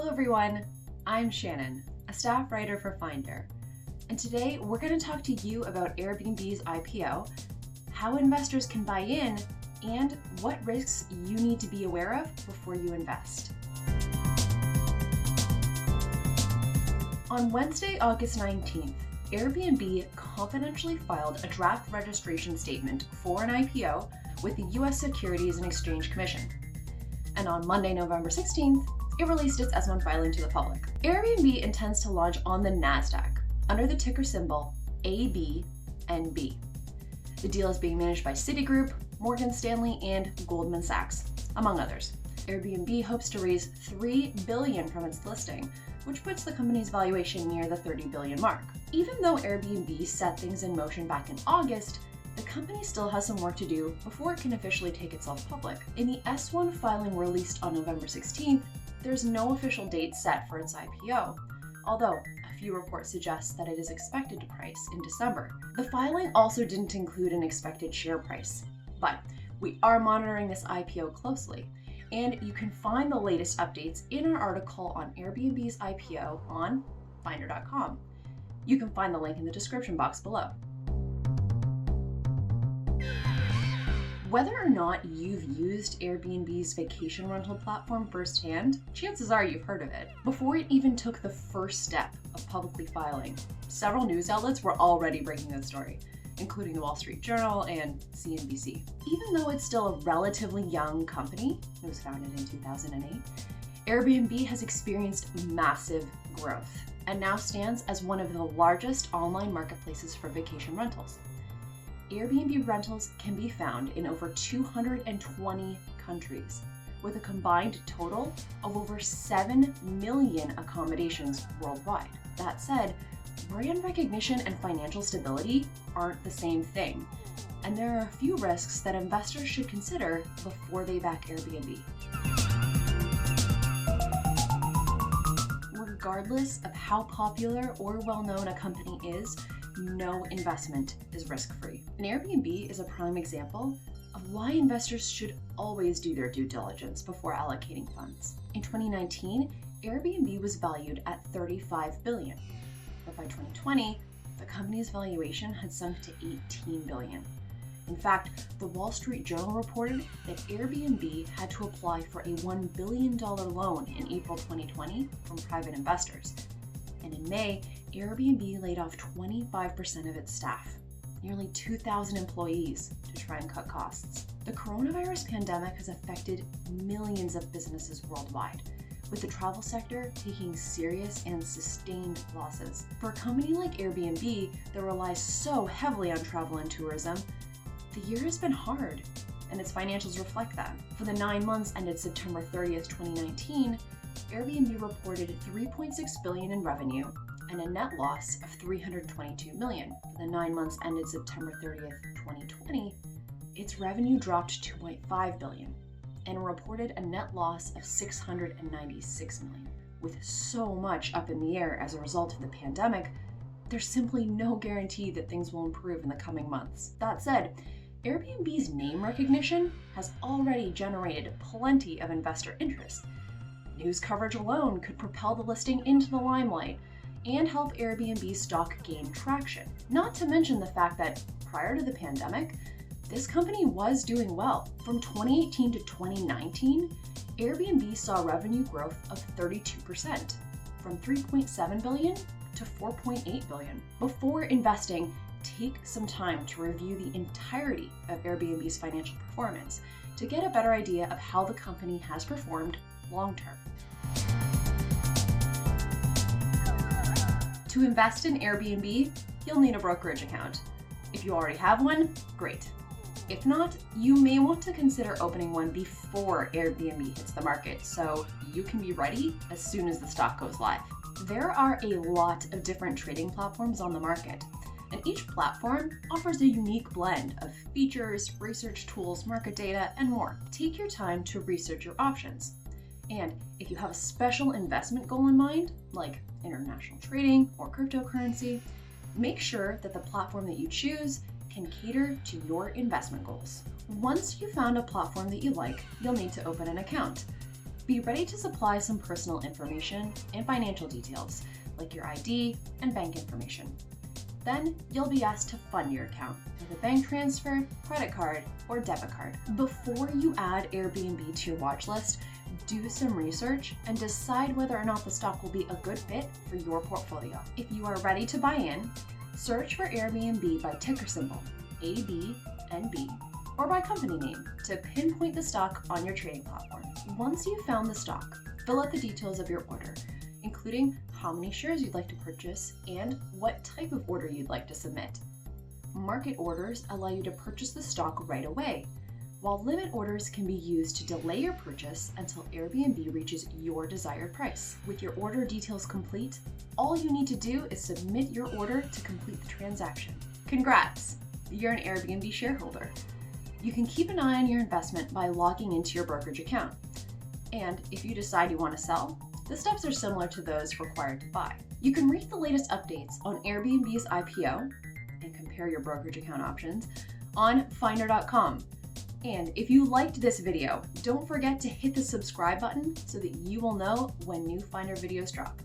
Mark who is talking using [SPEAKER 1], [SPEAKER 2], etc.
[SPEAKER 1] everyone, I'm Shannon, a staff writer for Finder, and today we're going to talk to you about Airbnb's IPO, how investors can buy in, and what risks you need to be aware of before you invest. On Wednesday, August 19th, Airbnb confidentially filed a draft registration statement for an IPO with the U.S. Securities and Exchange Commission. And on Monday, November 16th, it released its S-1 filing to the public. Airbnb intends to launch on the NASDAQ under the ticker symbol ABNB. The deal is being managed by Citigroup, Morgan Stanley, and Goldman Sachs, among others. Airbnb hopes to raise $3 billion from its listing, which puts the company's valuation near the $30 billion mark. Even though Airbnb set things in motion back in August, the company still has some work to do before it can officially take itself public. In the S-1 filing released on November 16th, there's no official date set for its IPO, although a few reports suggest that it is expected to price in December. The filing also didn't include an expected share price, but we are monitoring this IPO closely, and you can find the latest updates in our article on Airbnb's IPO on Finder.com. You can find the link in the description box below. Whether or not you've used Airbnb's vacation rental platform firsthand, chances are you've heard of it. Before it even took the first step of publicly filing, several news outlets were already breaking the story, including the Wall Street Journal and CNBC. Even though it's still a relatively young company, it was founded in 2008, Airbnb has experienced massive growth and now stands as one of the largest online marketplaces for vacation rentals. Airbnb rentals can be found in over 220 countries, with a combined total of over 7 million accommodations worldwide. That said, brand recognition and financial stability aren't the same thing, and there are a few risks that investors should consider before they back Airbnb. Regardless of how popular or well-known a company is, no investment is risk-free. And Airbnb is a prime example of why investors should always do their due diligence before allocating funds. In 2019, Airbnb was valued at $35 billion, but by 2020, the company's valuation had sunk to $18 billion. In fact, the Wall Street Journal reported that Airbnb had to apply for a $1 billion loan in April 2020 from private investors. And in May, Airbnb laid off 25% of its staff, nearly 2,000 employees, to try and cut costs. The coronavirus pandemic has affected millions of businesses worldwide, with the travel sector taking serious and sustained losses. For a company like Airbnb that relies so heavily on travel and tourism, the year has been hard, and its financials reflect that. For the 9 months ended September 30th, 2019, Airbnb reported $3.6 billion in revenue and a net loss of $322 million. For the 9 months ended September 30th, 2020, its revenue dropped to $2.5 billion and reported a net loss of $696 million. With so much up in the air as a result of the pandemic, there's simply no guarantee that things will improve in the coming months. That said, Airbnb's name recognition has already generated plenty of investor interest. News coverage alone could propel the listing into the limelight and help Airbnb's stock gain traction. Not to mention the fact that prior to the pandemic, this company was doing well. From 2018 to 2019, Airbnb saw revenue growth of 32%, from $3.7 billion to $4.8 billion. Before investing, take some time to review the entirety of Airbnb's financial performance to get a better idea of how the company has performed long-term. To invest in Airbnb, you'll need a brokerage account. If you already have one, great. If not, you may want to consider opening one before Airbnb hits the market so you can be ready as soon as the stock goes live. There are a lot of different trading platforms on the market, and each platform offers a unique blend of features, research tools, market data, and more. Take your time to research your options. And if you have a special investment goal in mind, like international trading or cryptocurrency, make sure that the platform that you choose can cater to your investment goals. Once you've found a platform that you like, you'll need to open an account. Be ready to supply some personal information and financial details, like your ID and bank information. Then you'll be asked to fund your account with a bank transfer, credit card, or debit card. Before you add Airbnb to your watch list, do some research and decide whether or not the stock will be a good fit for your portfolio. If you are ready to buy in, search for Airbnb by ticker symbol ABNB or by company name to pinpoint the stock on your trading platform. Once you've found the stock, fill out the details of your order, including how many shares you'd like to purchase and what type of order you'd like to submit. Market orders allow you to purchase the stock right away, while limit orders can be used to delay your purchase until Airbnb reaches your desired price. With your order details complete, all you need to do is submit your order to complete the transaction. Congrats! You're an Airbnb shareholder. You can keep an eye on your investment by logging into your brokerage account. And if you decide you want to sell, the steps are similar to those required to buy. You can read the latest updates on Airbnb's IPO and compare your brokerage account options on Finder.com. And if you liked this video, don't forget to hit the subscribe button so that you will know when new Finder videos drop.